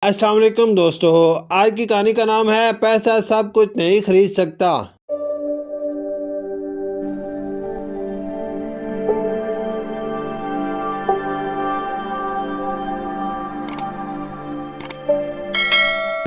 السلام علیکم دوستو، آج کی کہانی کا نام ہے پیسہ سب کچھ نہیں خرید سکتا۔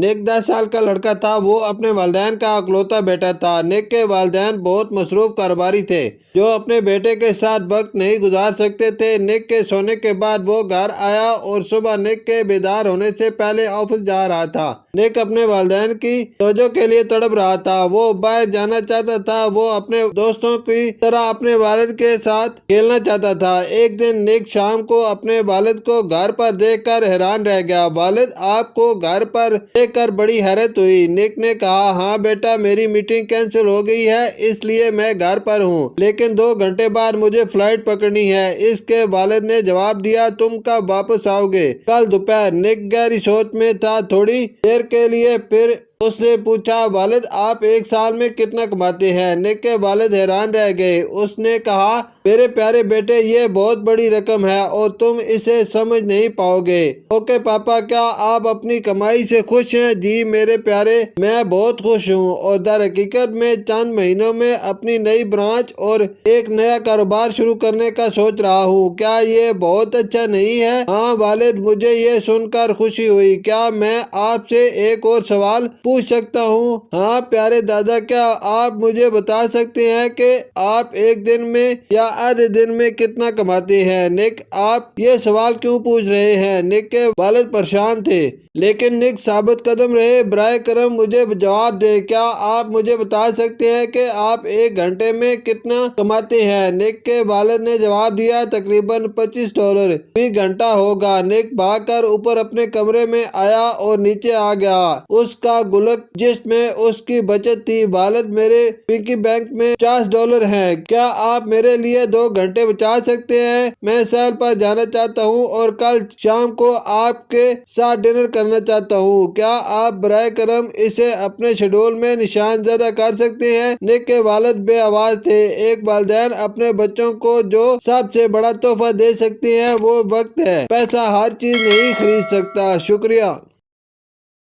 نیک 10 سال کا لڑکا تھا۔ وہ اپنے والدین کا اکلوتا بیٹا تھا۔ نیک کے والدین بہت مصروف کاروباری تھے جو اپنے بیٹے کے ساتھ وقت نہیں گزار سکتے تھے۔ نیک کے سونے کے بعد وہ گھر آیا اور صبح نیک کے بیدار ہونے سے پہلے آفس جا رہا تھا۔ نیک اپنے والدین کی توجہ کے لیے تڑپ رہا تھا۔ وہ باہر جانا چاہتا تھا۔ وہ اپنے دوستوں کی طرح اپنے والد کے ساتھ کھیلنا چاہتا تھا۔ ایک دن نیک شام کو اپنے والد کو گھر پر دیکھ کر حیران رہ گیا۔ والد آپ کو گھر پر دیکھ کر بڑی حیرت ہوئی۔ نیک نے کہا، ہاں بیٹا، میری میٹنگ کینسل ہو گئی ہے، اس لیے میں گھر پر ہوں، لیکن 2 گھنٹے بعد مجھے فلائٹ پکڑنی ہے۔ اس کے والد نے جواب دیا، تم کب واپس آؤ گے؟ کل دوپہر۔ نیک گہری سوچ میں تھا تھوڑی دیر کے لیے، پھر اس نے پوچھا، والد آپ 1 سال میں کتنا کماتے ہیں؟ نیک کے والد حیران رہ گئے۔ اس نے کہا، میرے پیارے بیٹے، یہ بہت بڑی رقم ہے اور تم اسے سمجھ نہیں پاؤ گے۔ اوکے پاپا، کیا آپ اپنی کمائی سے خوش ہیں؟ جی میرے پیارے، میں بہت خوش ہوں اور در حقیقت میں چند مہینوں میں اپنی نئی برانچ اور ایک نیا کاروبار شروع کرنے کا سوچ رہا ہوں۔ کیا یہ بہت اچھا نہیں ہے؟ ہاں والد، مجھے یہ سن کر خوشی ہوئی۔ کیا میں آپ سے ایک اور سوال پوچھ سکتا ہوں؟ ہاں پیارے دادا، کیا آپ مجھے بتا سکتے ہیں کہ آپ ایک دن میں یا آدھے دن میں کتنا کماتے ہیں؟ نیک، آپ یہ سوال کیوں پوچھ رہے ہیں؟ نیک کے والد پریشان تھے، لیکن نیک ثابت قدم رہے۔ برائے کرم مجھے جواب دیں، کیا آپ مجھے بتا سکتے ہیں کہ آپ 1 گھنٹے میں کتنا کماتے ہیں؟ نیک کے والد نے جواب دیا، تقریباً $25 فی گھنٹہ ہوگا۔ نیک بھاگ کر اوپر اپنے کمرے میں آیا اور نیچے آ گیا۔ اس کا گلک جس میں اس کی بچت تھی، والد میرے پگی بینک میں $50 ہیں، کیا آپ میرے لیے 2 گھنٹے بچا سکتے ہیں؟ میں سیل پر جانا چاہتا ہوں اور کل شام کو آپ کے ساتھ ڈنر کرنا چاہتا ہوں۔ کیا آپ برائے کرم اسے اپنے شیڈول میں نشان زدہ کر سکتے ہیں؟ نیک کے والد بے آواز تھے۔ ایک والدین اپنے بچوں کو جو سب سے بڑا تحفہ دے سکتے ہیں وہ وقت ہے۔ پیسہ ہر چیز نہیں خرید سکتا۔ شکریہ۔